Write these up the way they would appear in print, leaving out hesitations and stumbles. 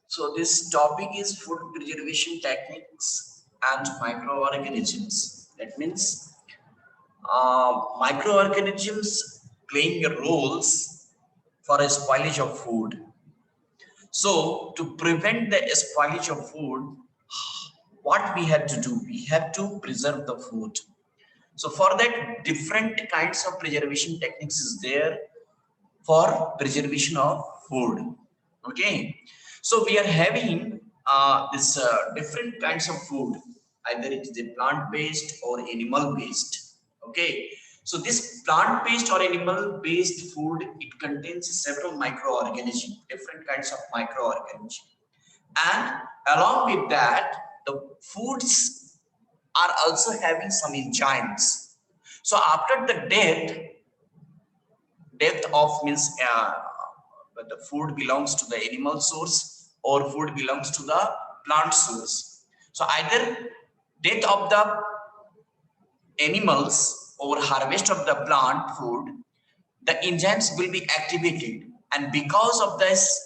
So this topic is food preservation techniques and microorganisms. That means microorganisms playing roles for a spoilage of food. So to prevent the spoilage of food, what we have to do? We have to preserve the food. So for that, different kinds of preservation techniques is there for preservation of food. Okay, so we are having this different kinds of food, either it is a plant based or animal based. Okay, so this plant based or animal based food, it contains several microorganisms, different kinds of microorganisms, and along with that the foods are also having some enzymes. So after the death of means the food belongs to the animal source or food belongs to the plant source. So either death of the animals or harvest of the plant food, the enzymes will be activated, and because of this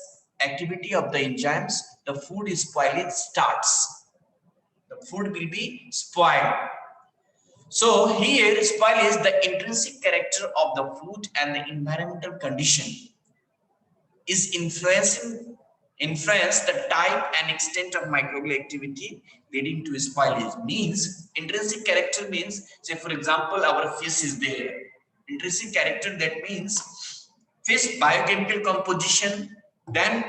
activity of the enzymes, the food is spoilage starts. The food will be spoiled. So here spoilage, the intrinsic character of the food and the environmental condition is influence the type and extent of microbial activity leading to spoilage. Means intrinsic character means, say for example, our fish is there. Intrinsic character, that means fish biochemical composition, then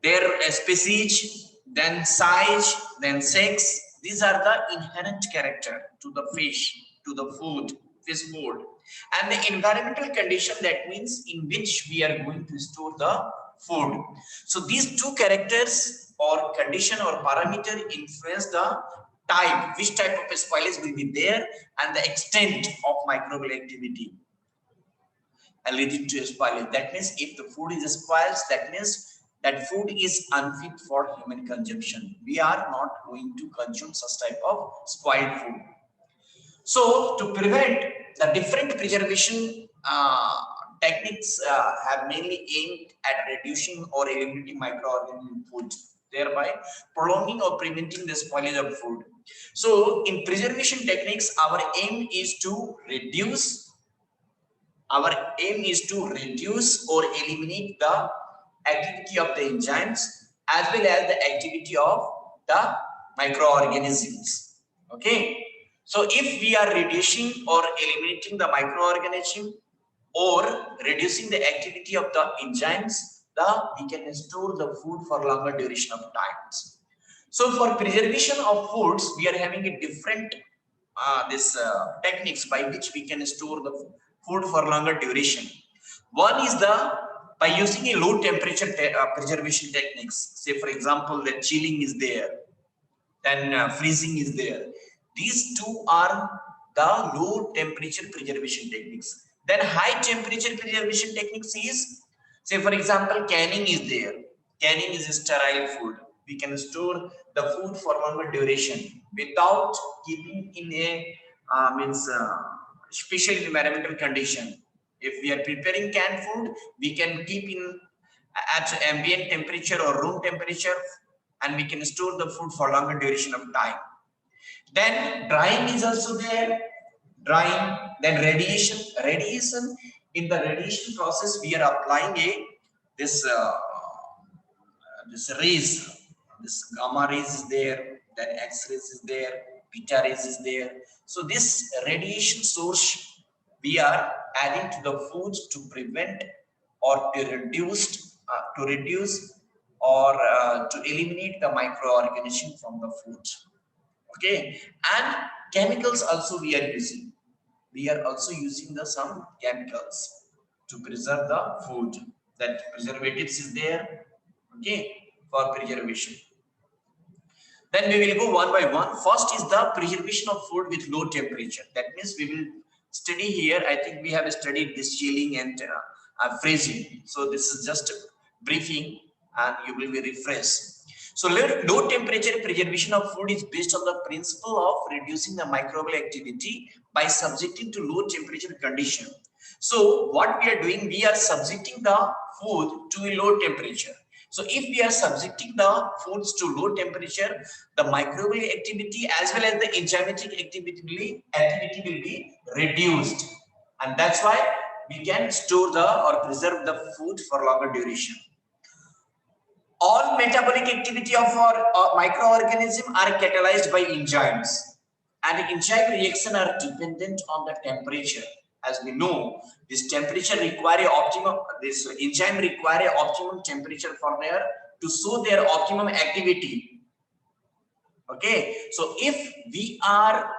their species, then size, then sex. These are the inherent character to the fish, to the food, fish food. And the environmental condition, that means in which we are going to store the food. So these two characters or condition or parameter influence the type, which type of spoilage will be there, and the extent of microbial activity leading to spoilage. That means if the food is spoiled, that means that food is unfit for human consumption. We are not going to consume such type of spoiled food. So to prevent, the different preservation techniques have mainly aimed at reducing or eliminating microorganisms in food, thereby prolonging or preventing the spoilage of food. So in preservation techniques, our aim is to or eliminate the activity of the enzymes as well as the activity of the microorganisms. Okay, so if we are reducing or eliminating the microorganism or reducing the activity of the enzymes, we can store the food for longer duration of times. So for preservation of foods, we are having a different this techniques by which we can store the food for longer duration. One is the by using a low temperature preservation techniques. Say for example, the chilling is there, then freezing is there. These two are the low temperature preservation techniques. Then high temperature preservation techniques is, say for example, canning is there. Canning is a sterile food. We can store the food for longer duration without keeping in a special environmental condition. If we are preparing canned food, we can keep in at ambient temperature or room temperature, and we can store the food for longer duration of time. Then drying is also there. Drying, then radiation. Radiation, in the radiation process, we are applying a this this rays, this gamma rays is there, then X-rays is there, beta rays is there. So this radiation source we are adding to the foods to prevent or to reduce or to eliminate the microorganism from the food. Okay, and chemicals also we are using. We are also using the some chemicals to preserve the food. That preservatives is there, okay, for preservation. Then we will go one by one. First is the preservation of food with low temperature. That means we will study here. I think we have studied this chilling and freezing. So this is just a briefing, and you will be refreshed. So low temperature preservation of food is based on the principle of reducing the microbial activity by subjecting to low temperature condition. So what we are doing, we are subjecting the food to a low temperature. So if we are subjecting the foods to low temperature, the microbial activity as well as the enzymatic activity will be reduced, and that's why we can store the or preserve the food for longer duration. All metabolic activity of our microorganism are catalyzed by enzymes, and enzyme reaction are dependent on the temperature. As we know, this temperature require optimum. This enzyme require optimum temperature for their to show their optimum activity. Okay, so if we are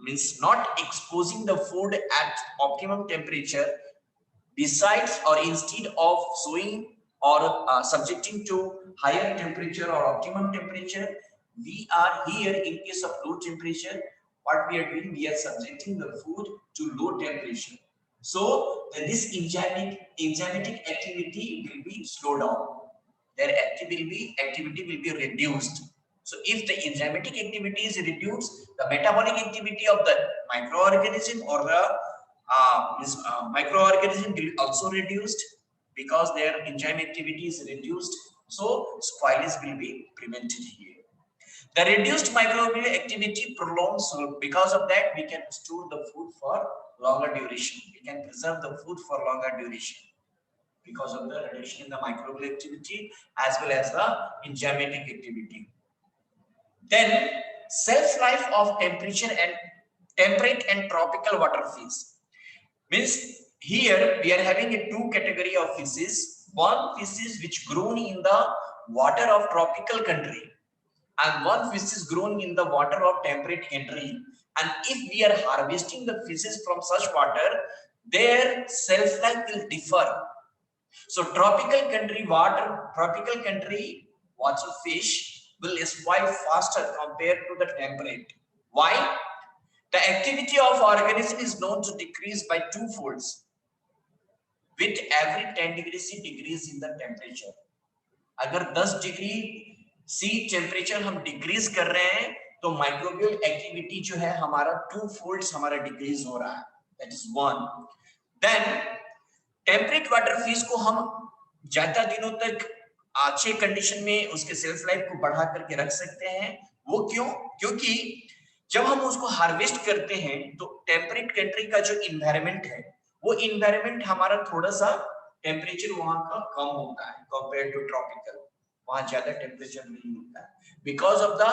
means not exposing the food at optimum temperature, besides or instead of showing or subjecting to higher temperature or optimum temperature, we are here in case of low temperature, what we are doing, we are subjecting the food to low temperature. So this enzymatic activity will be slowed down. Their activity will be reduced. So if the enzymatic activity is reduced, the metabolic activity of the microorganism or the microorganism will also reduced, because their enzyme activity is reduced. So spoilage will be prevented here. The reduced microbial activity prolongs, so because of that we can store the food for longer duration. We can preserve the food for longer duration because of the reduction in the microbial activity as well as the enzymatic activity. Then shelf life of temperature and temperate and tropical water fish. Means here we are having a two category of fishes. One fishes which grown in the water of tropical country, and one fish is grown in the water of temperate country. And if we are harvesting the fishes from such water, their shelf life will differ. So tropical country water fish will spoil faster compared to the temperate. Why? The activity of organism is known to decrease by two folds with every 10 degrees C decrease in the temperature. अगर 10 degree C temperature हम decrease कर रहे हैं तो microbial activity जो है हमारा 2 folds हमारा डिक्रीज हो रहा है. That is one. Then temperate water fish को हम ज्यादा दिनों तक अच्छे कंडीशन में उसके सेल्फ लाइफ को बढ़ा करके रख सकते हैं. वो क्यों? क्योंकि जब हम उसको हार्वेस्ट करते हैं तो टेम्परेट कंट्री का जो इन्वायरमेंट है वो इन्वायरमेंट हमारा थोड़ा सा टेम्परेचर वहां का कम होता है कंपेयर टू ट्रॉपिकल. वहां ज्यादा टेम्परेचर नहीं होता है because of the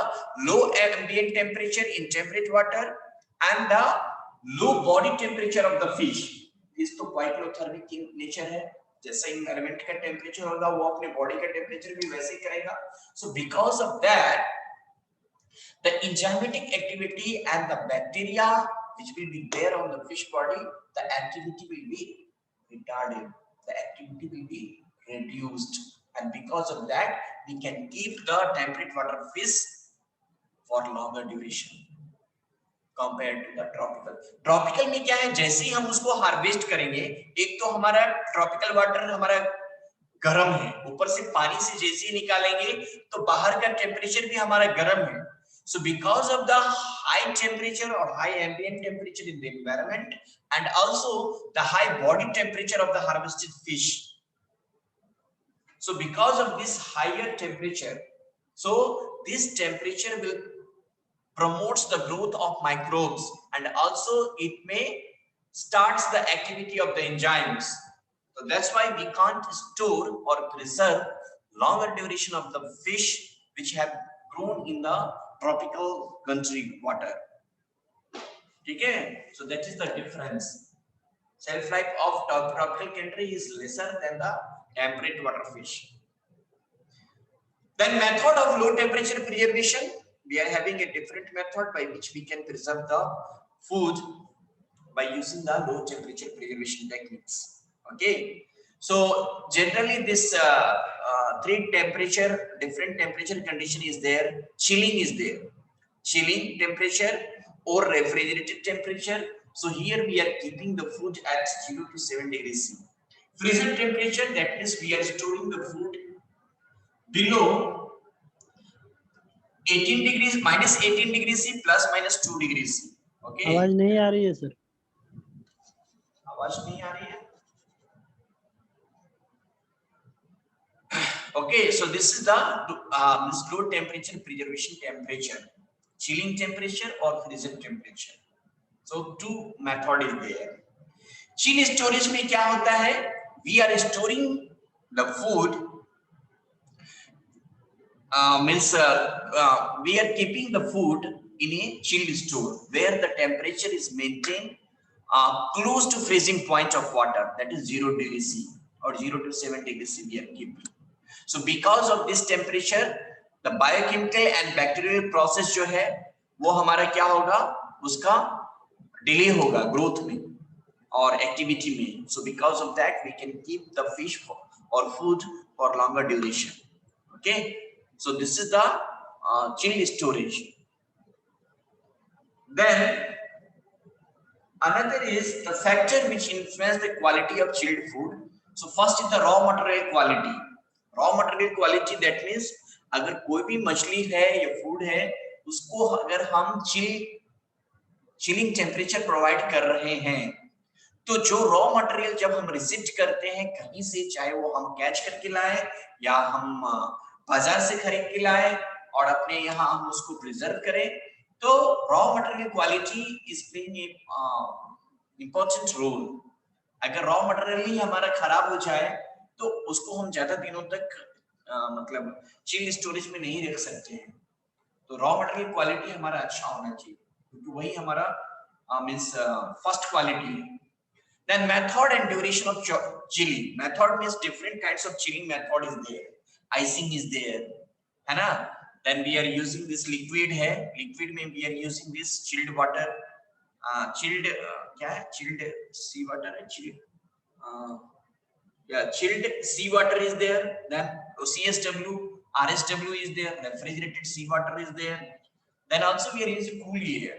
low ambient temperature in temperate water and the low body temperature of the fish. इस तो पाइक्लोथर्मिक इन नेचर है. जैसा इन्वायरमेंट का टेम्परेचर होगा वो अपने बॉडी का टेम्परेचर भी वैसे ही करेगा. So because of that the enzymatic activity and the bacteria which will be there on the fish body, the activity will be retarded, the activity will be reduced, and because of that we can keep the temperate water fish for longer duration compared to the tropical. Tropical में क्या है, जैसे ही हम उसको harvest करेंगे, एक तो हमारा ट्रॉपिकल वाटर हमारा गर्म है, ऊपर से पानी से जैसे ही निकालेंगे तो बाहर का टेम्परेचर भी हमारा गर्म है. So because of the high temperature or high ambient temperature in the environment and also the high body temperature of the harvested fish, so because of this higher temperature, so this temperature will promotes the growth of microbes and also it may starts the activity of the enzymes. So that's why we can't store or preserve longer duration of the fish which have grown in the tropical country water. Okay, so that is the difference. Shelf life of tropical country is lesser than the temperate water fish. Then method of low temperature preservation, we are having a different method by which we can preserve the food by using the low temperature preservation techniques. Okay, so generally this three different temperature condition is there. Chilling is there, chilling temperature or refrigerated temperature. So here we are keeping the food at 0 to 7 degrees C. Freezer temperature, that means we are storing the food below 18 degrees minus 18 degrees C plus minus 2 degrees C. Okay, आवाज नहीं आ रही है sir. आवाज नहीं आ रही है. Okay, so this is the low temperature preservation temperature, chilling temperature or freezer temperature. So two method is there. Chill storage में क्या होता है? We are storing the food, we are keeping the food in a chilled store where the temperature is maintained close to freezing point of water, that is 0 degrees C or 0 to 7 degrees C we are keeping. So because of this temperature, the biochemical and bacterial process जो है वो हमारा क्या होगा, उसका delay होगा growth में और एक्टिविटी में. So because of that we can keep the fish or food for longer duration. Okay, so this is the chilled storage. Then another is the factor which influence the quality of chilled food. So first is the raw material quality. Raw material quality that means अगर कोई भी मछली है या food है उसको अगर हम चिलिंग टेम्परेचर प्रोवाइड कर रहे हैं तो जो रॉ मटेरियल जब हम रिसीव करते हैं कहीं से, चाहे वो हम कैच करके लाए या हम बाजार से खरीद के लाए और अपने यहाँ हम उसको प्रिजर्व करें, तो raw material quality is playing important role. अगर रॉ मटेरियल ही हमारा खराब हो जाए तो उसको हम ज्यादा दिनों तक मतलब चिल स्टोरेज में नहीं रख सकते हैं. तो रॉ मटेरियल क्वालिटी हमारा अच्छा होना चाहिए क्योंकि वही हमारा मींस फर्स्ट क्वालिटी है. Then method and duration of chilling. Method means different kinds of chilling method is there. Icing is there, है ना? Then we are using this liquid है. Liquid में we are using this chilled water. Chilled क्या है? Chilled sea water है. Chilled sea water is there. Then CSW, RSW is there. Refrigerated sea water is there. Then also we are using cool air.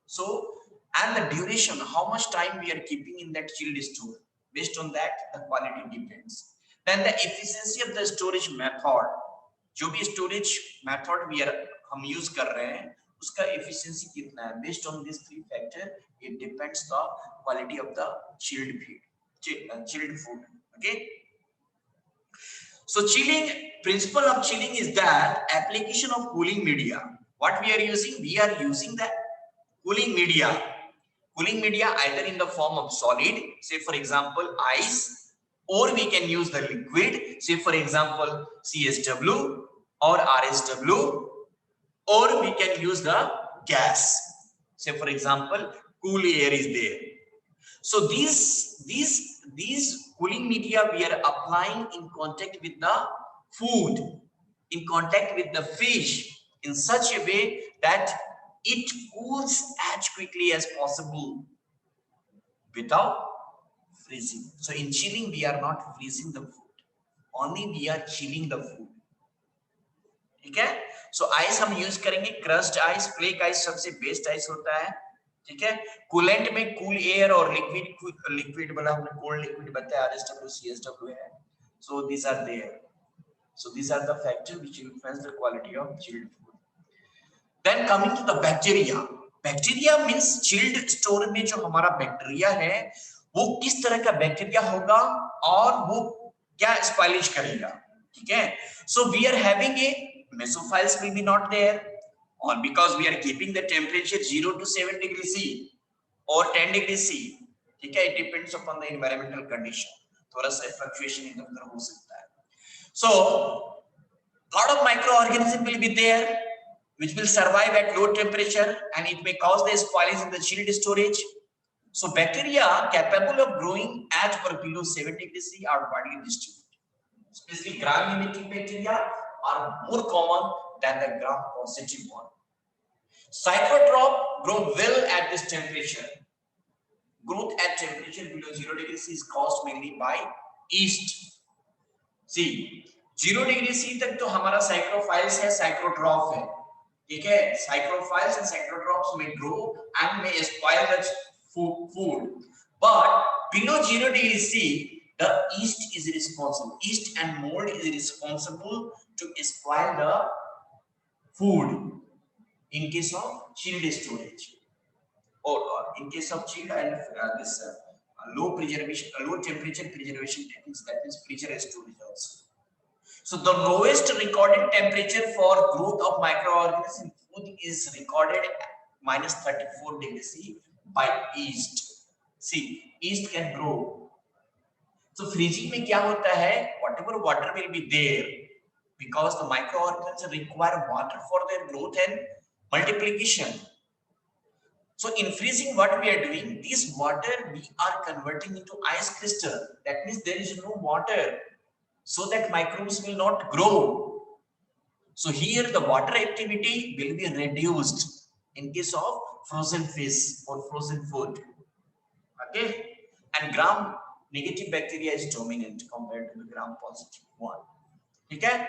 So and the duration, how much time we are keeping in that chilled store, based on that the quality depends. Then the efficiency of the storage method, जो भी storage method we are हम use कर रहे हैं उसका efficiency कितना है, based on these three factor it depends the quality of the chilled food. Okay, so chilling, principle of chilling is that application of cooling media. What we are using, we are using the cooling media either in the form of solid, say for example ice, or we can use the liquid, say for example CSW or RSW, or we can use the gas, say for example cool air is there. So these cooling media we are applying in contact with the food, in contact with the fish in such a way that it cools as quickly as possible without freezing. So in chilling, we are not freezing the food, only we are chilling the food. ठीक है? So ice हम use करेंगे crushed ice, flake ice सबसे best ice होता है. ठीक है? Coolant में cool air और liquid वाला हमने cold liquid बताया RSW, CSW है. So these are there. So these are the factors which influence the quality of chilled food. Then coming to the bacteria. Bacteria means chilled store में जो हमारा bacteria है वो किस तरह का बैक्टीरिया होगा और वो क्या स्पाइलिश करेगा. ठीक है? So we are having a mesophiles will be not there, or because we are keeping the temperature 0 to 7 degrees C or 10 degrees C. ठीक है? It depends upon the environmental condition. थोड़ा सा fluctuation इधर-उधर हो सकता है. So lot of microorganisms will be there which will survive at low temperature and it may cause the spoilage in the chilled storage. So bacteria capable of growing at or below 7 degrees C are widely distributed. Especially gram-limiting bacteria are more common than the gram-positive one. Psychotroph grow well at this temperature. Growth at temperature below 0 degrees C is caused mainly by yeast. See, 0 degree C तक तो हमारा साइक्रोफाइल्स है, साइक्रोट्रॉफ है. ठीक है? Psychrophiles and psychotrophs may grow and may spoil the food. But below 0 degree C, the yeast is responsible. Yeast and mold is responsible to spoil the food in case of chilled storage, or in case of chilled and this low temperature preservation techniques, that is freezer storage also. So the lowest recorded temperature for growth of microorganisms in food is recorded minus 34 degrees C by yeast. See, yeast can grow. So freezing में क्या होता है? Whatever water will be there, because the microorganisms require water for their growth and multiplication. So in freezing, what we are doing, this water we are converting into ice crystal. That means there is no water, so that microbes will not grow. So here the water activity will be reduced in case of frozen fish or frozen food. Okay, and gram negative bacteria is dominant compared to the gram positive one. Okay,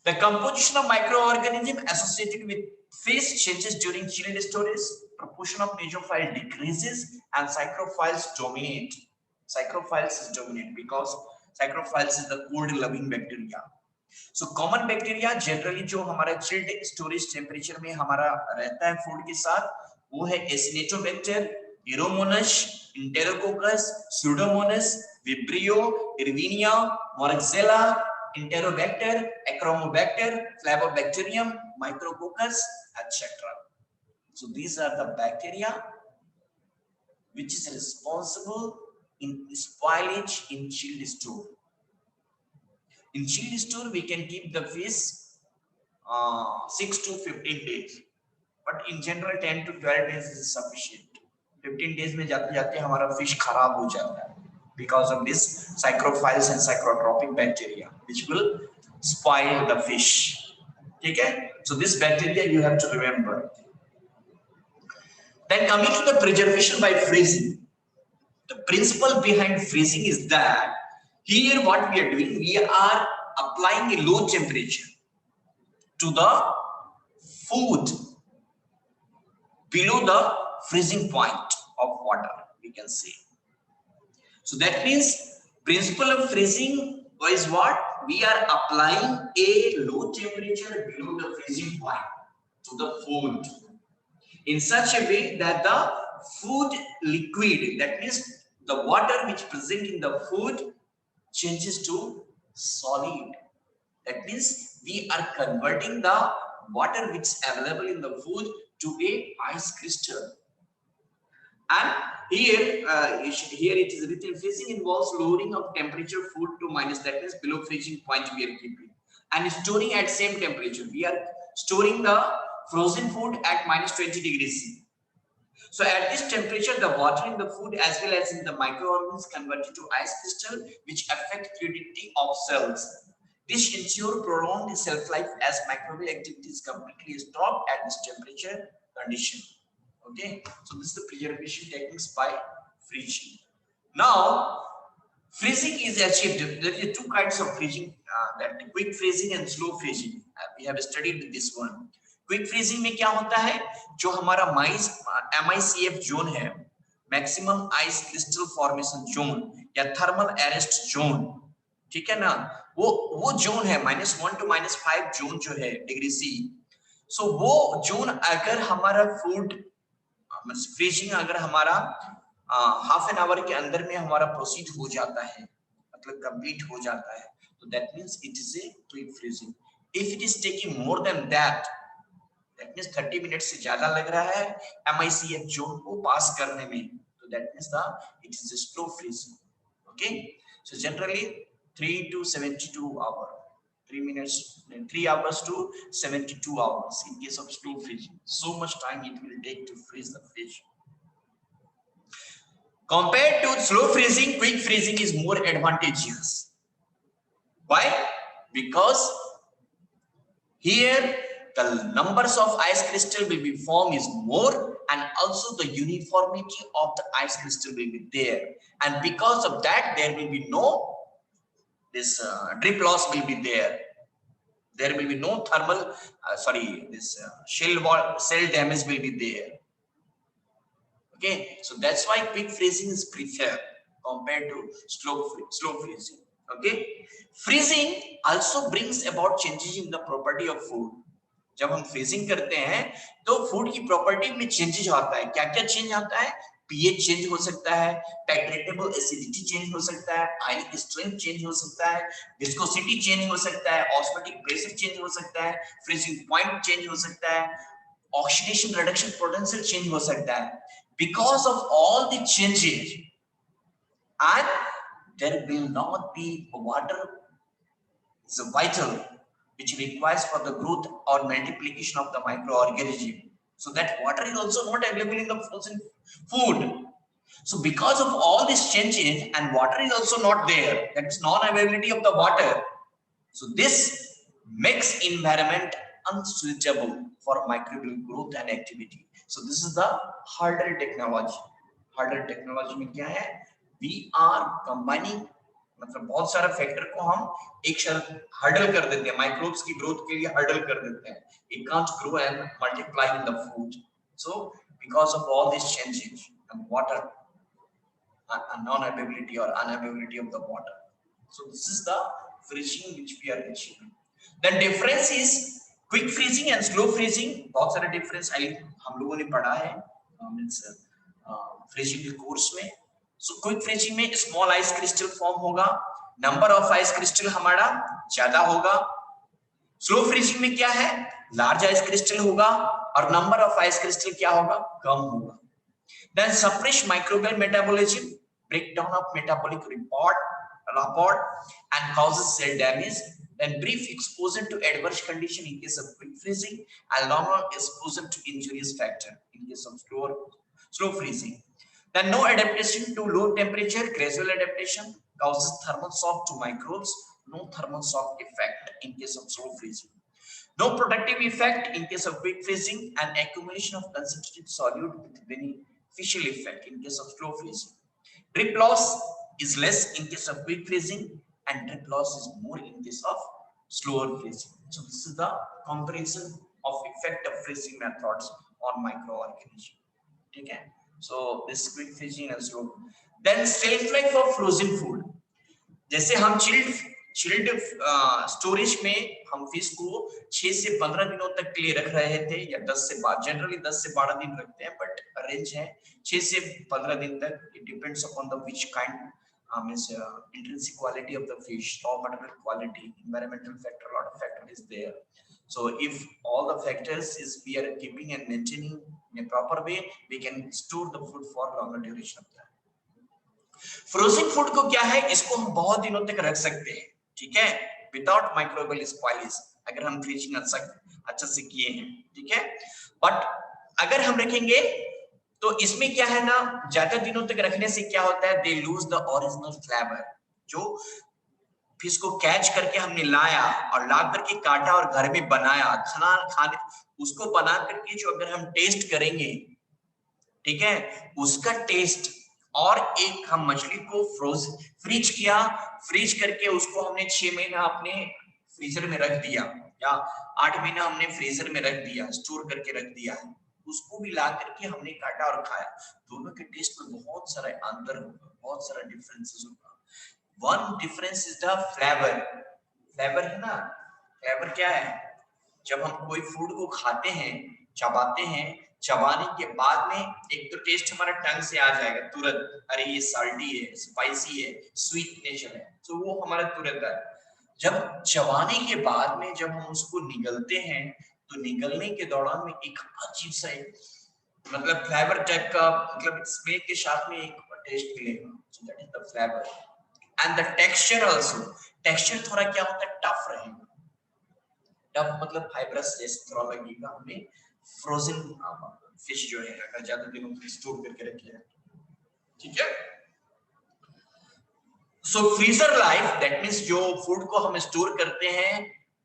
the composition of microorganism associated with fish changes during chilled storage. Proportion of mesophiles decreases and psychrophiles dominate. Psychrophiles is dominant because psychrophiles is the cold loving bacteria. So common bacteria generally जो हमारा chilled storage temperature में हमारा रहता है food के साथ, वो है Acinetobacter, Aeromonas, Enterococcus, Pseudomonas, Vibrio, Irvinia, Moraxella, Enterobacter, Acromobacter, Flavobacterium, Micrococcus, etc. So these are the bacteria which is responsible in spoilage in chilled store. In chilled store, we can keep the fish 6 to 15 days, but in general 10 to 12 days is sufficient. 15 days में जाते जाते हमारा fish खराब हो जाता है because of this psychrophiles and psychotropic bacteria which will spoil the fish. ठीक है? So this bacteria you have to remember. Then coming to the preservation by freezing, the principle behind freezing is that here what we are doing, we are applying a low temperature to the food below the freezing point of water, we can say. So that means principle of freezing is what? We are applying a low temperature below the freezing point to the food in such a way that the food liquid, that means the water which present in the food, changes to solid. That means we are converting the water which is available in the food to a ice crystal. And here it is written, freezing involves lowering of temperature food to minus, that means below freezing point we are keeping, and storing at same temperature. We are storing the frozen food at minus 20 degrees C. So at this temperature, the water in the food as well as in the microorganisms converted to ice crystal, which affect fluidity of cells. This ensures prolonged shelf life as microbial activity is completely stopped at this temperature condition. Okay, so this is the preservation techniques by freezing. Now, freezing is achieved. There are two kinds of freezing, that quick freezing and slow freezing. We have studied this one. Quick freezing में क्या होता है, जो हमारा MICF zone है, maximum ice crystal formation zone या thermal arrest zone, ठीक है ना, वो जोन है -1 to -5 जोन जो है डिग्री सी. सो वो जोन अगर हमारा फूड फ्रीजिंग अगर हमारा हाफ एन आवर के अंदर में हमारा प्रोसीड हो जाता है, मतलब कंप्लीट हो जाता है, तो that means it is a quick freezing. If it is taking more than that, that means 30 minute से ज्यादा लग रहा है MICF जोन को पास करने में, तो that means it is a slow freezing. Okay, so generally 3 to 72 hour, 3 hours to 72 hours in case of slow freezing. So much time it will take to freeze the fish. Compared to slow freezing, quick freezing is more advantageous. Why? Because here the numbers of ice crystal will be formed is more, and also the uniformity of the ice crystal will be there, and because of that there will be no this drip loss will be there. There will be no thermal cell damage will be there. Okay, so that's why quick freezing is preferred compared to slow freezing. Okay, freezing also brings about changes in the property of food. जब हम freezing करते हैं तो food की property में changes आता है. क्या क्या चेंज आता है? पीएच चेंज हो सकता है, टाइट्रेटेबल एसिडिटी चेंज हो सकता है, आयनिक स्ट्रेंथ चेंज हो सकता है, विस्कोसिटी चेंज हो सकता है, ऑस्मोटिक प्रेशर चेंज हो सकता है, फ्रीजिंग पॉइंट चेंज हो सकता है, ऑक्सीडेशन रिडक्शन पोटेंशियल चेंज हो सकता है. Because of all the changes, and there will not be water is vital which requires for the growth or multiplication of the microorganism. So that water is also not available in the frozen food. So because of all these changes and water is also not there, that is non-availability of the water. So this makes environment unsuitable for microbial growth and activity. So this is the Hurdle technology. Hurdle technology में क्या है? We are combining मतलब बहुत सारे factor को हम एक साथ हर्डल कर देते हैं, माइक्रोब्स की ग्रोथ के लिए हर्डल कर देते हैं. It can't grow and multiply in the food. So because of all these changes and water, a non-availability or unavailability of the water. So this is the freezing which we are achieving. Then difference is quick freezing and slow freezing. बहुत सारे difference हम लोगों ने पढ़ा है means freezing के course में. So quick freezing में small ice crystal form होगा, number of ice crystal हमारा ज्यादा होगा. Slow freezing में क्या है? Large ice crystal होगा और number of ice crystal क्या होगा? कम होगा. Then suppress microbial metabolism, breakdown of metabolic rapport and causes cell damage. Then brief exposure to adverse condition in case of quick freezing and longer exposure to injurious factor in case of slow freezing. Then no adaptation to low temperature, gradual adaptation causes thermal shock to microbes, no thermal shock effect in case of slow freezing. No protective effect in case of quick freezing and accumulation of concentrated solute with beneficial effect in case of slow freezing. Drip loss is less in case of quick freezing and drip loss is more in case of slower freezing. So this is the comparison of effect of freezing methods on microorganisms. Okay. So this quick freezing and slow. Then shelf life of frozen food. जैसे हम chilled storage में हम fish को 6 से 15 दिनों तक के लिए रख रहे थे या 10 से 12 जनरली 10 से 12 दिन रखते हैं, बट रेंज है 6 से 15 दिन तक. It depends upon the which kind means intrinsic quality of the fish, raw material quality, environmental factor, a lot of factor is there. So if all the factors is we are keeping and maintaining in a proper way, we can store the food for longer duration of time. Frozen food को क्या है, इसको हम बहुत दिनों तक रख सकते हैं, ठीक है, विदाउट माइक्रोबियल स्पॉइलेज, अगर हम फ्रीजिंग अच्छा से किए हैं, ठीक है. बट अगर हम रखेंगे तो इसमें क्या है ना, ज्यादा दिनों तक रखने से क्या होता है, they lose the original flavour. जो फिश को कैच करके हमने लाया और ला करके काटा और घर में बनाया, खाने उसको बना करके जो अगर हम टेस्ट करेंगे, ठीक है, उसका टेस्ट और एक हम मछली को फ्रीज किया, फ्रीज करके उसको हमने 6 महीना अपने फ्रीजर में रख दिया या 8 महीना हमने फ्रीजर में रख दिया, स्टोर करके रख दिया है, उसको भी ला करके हमने काटा और खाया, दोनों के टेस्ट में बहुत सारा अंतर होगा, बहुत सारा डिफरेंसेस होगा. One difference is the flavour. Flavour है ना, फ्लेवर क्या है, जब हम कोई फूड को खाते हैं, चबाते हैं, चबाने के बाद में एक तो टेस्ट हमारा टंग से आ जाएगा तुरंत, अरे ये साल्टी है, स्पाइसी है, स्वीट नेचर है, तो वो हमारा तुरंत है. जब चबाने के बाद में जब हम उसको निगलते हैं, तो निगलने के दौरान में एक अजीब सा मतलब फ्लेवर टाइप का, मतलब स्मेल के साथ में एक टेस्ट मिलेगा. So that is the flavour and the texture also. Texture थोड़ा क्या होता है, टफ रहेगा. टफ मतलब फाइब्रस जैसे थोड़ा लगेगा हमें. फ्रोजन फिश जो है अगर ज्यादा दिनों तक स्टोर करके रखे, ठीक है. सो फ्रीजर लाइफ, दैट मींस जो फूड को हम स्टोर करते हैं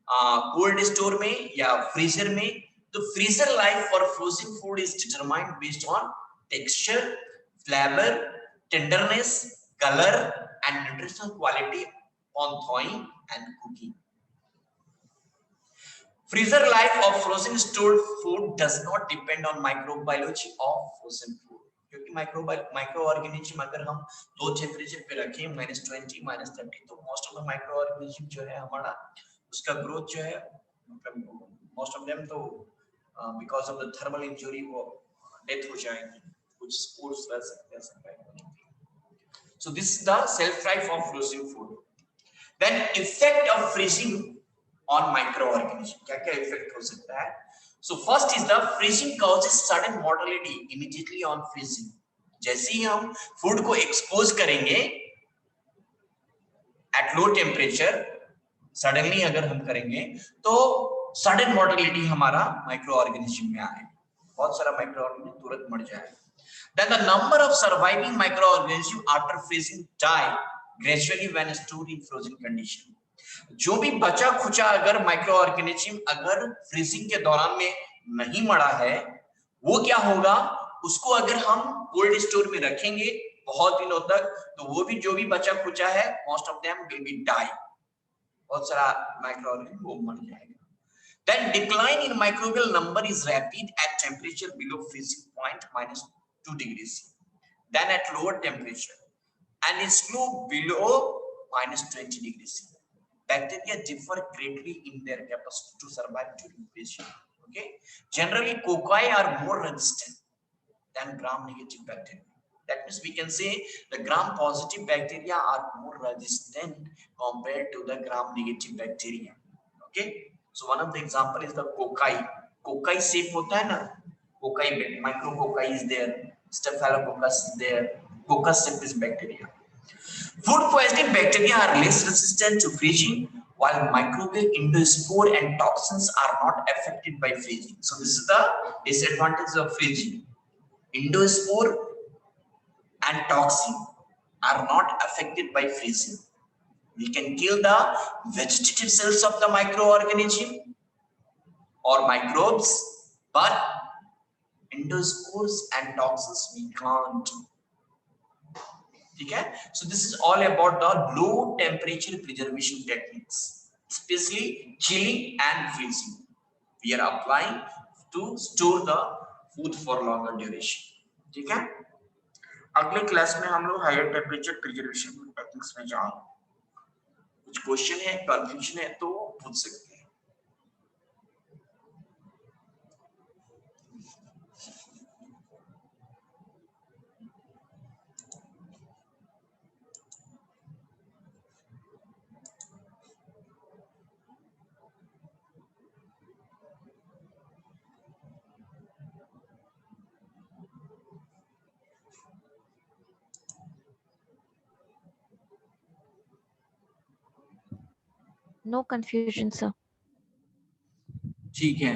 कोल्ड स्टोर में या फ्रीजर में, तो freezer life for frozen food is determined based on texture, flavour, tenderness, colour and nutritional quality on थॉइंग and cooking. Freezer life of frozen stored food does not depend on microbiology of frozen food. क्योंकि microorganism अगर हम low temperature पे रखें -20 -30, तो most of the microorganism जो है हमारा, उसका ग्रोथ जो है, मतलब मोस्ट ऑफ देम तो because of the thermal injury वो डेथ हो जाएंगे. कुछ स्पोर्स रह सकते हैं survive करने के लिए. So this is the shelf life of frozen food. Then effect of freezing on microorganism. क्या क्या effect हो सकता है? So first is the freezing causes sudden mortality immediately on freezing. जैसे ही हम फूड को एक्सपोज करेंगे एट लो टेम्परेचर, सडनली अगर हम करेंगे तो सडन मोर्टेलिटी हमारा माइक्रो ऑर्गेनिज्म में आए, बहुत सारा माइक्रो ऑर्गेनिज्म तुरंत मर जाए. Then the number of surviving microorganisms after freezing die gradually when stored in frozen condition. जो भी बचा खुचा अगर माइक्रो ऑर्गेनिज्म अगर फ्रीजिंग के दौरान में नहीं मरा है, वो क्या होगा, उसको अगर हम कोल्ड स्टोर में रखेंगे बहुत दिनों तक, तो वो भी जो भी बचा खुचा है, most of them will be die, बहुत सारा माइक्रो ऑर्गेनिज्म वो मर जाएगा. Then decline in microbial number is rapid at temperature below freezing point -2 degrees, then at lower temperature, and is slow below -20 degrees. Bacteria differ greatly in their capacity to survive during freezing. Okay, generally cocci are more resistant than gram-negative bacteria. That means we can say the gram-positive bacteria are more resistant compared to the gram-negative bacteria. Okay, so one of the example is the cocci. Cocci shape होता है ना, cocci micrococci is there, staphylococcus is there, coccus shape is bacteria. Food poisoning bacteria are less resistant to freezing, while microbial endospore and toxins are not affected by freezing. So this is the disadvantage of freezing. Endospore and toxin are not affected by freezing. We can kill the vegetative cells of the microorganism or microbes, but endospores and toxins we can't. Okay, so this is all about the low temperature preservation techniques, especially chilling and freezing. We are applying to store the food for longer duration. ठीक है, अगले class में हम लोग higher temperature preservation techniques में जाएंगे. कुछ question है, कंफ्यूजन है तो पूछ सकते हैं. No confusion, sir. ठीक है,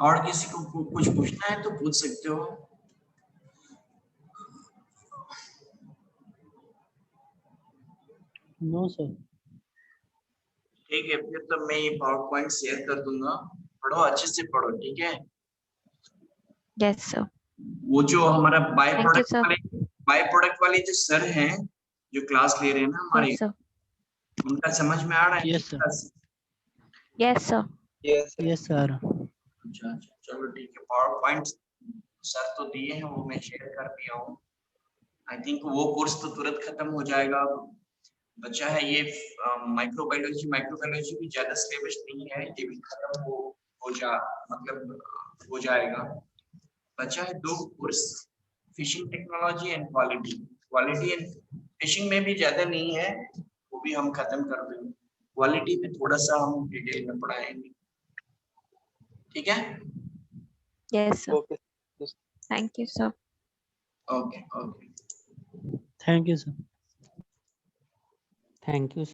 और किसी को कुछ पूछना है तो पूछ सकते हो. No sir. ठीक है, फिर तो मैं ये पावर पॉइंट शेयर कर दूंगा, पढ़ो अच्छे से पढ़ो. ठीक है, Yes, sir. वो जो हमारा bye Thank you, sir. Product वाले जो सर हैं जो क्लास ले रहे हैं ना हमारे, Yes, sir. उनका समझ में आ रहा है? Yes, sir. Yes, sir. Yes sir. अच्छा, चलो ठीक है. पावर पॉइंट सर तो दिए हैं, वो मैं शेयर कर दिया हूँ. आई थिंक वो कोर्स तो तुरंत खत्म हो जाएगा. बचा है ये माइक्रोबायोलॉजी भी ज्यादा सिलेबस नहीं है, ये भी खत्म हो जाएगा. बचा है 2 course, fishing technology and quality and fishing में भी ज्यादा नहीं है, वो भी हम खत्म कर देंगे. क्वालिटी में थोड़ा सा हम डिटेल में पढ़ाएंगे. ठीक है, Yes, sir. Thank you, sir. Okay. Thank you sir. Thank you.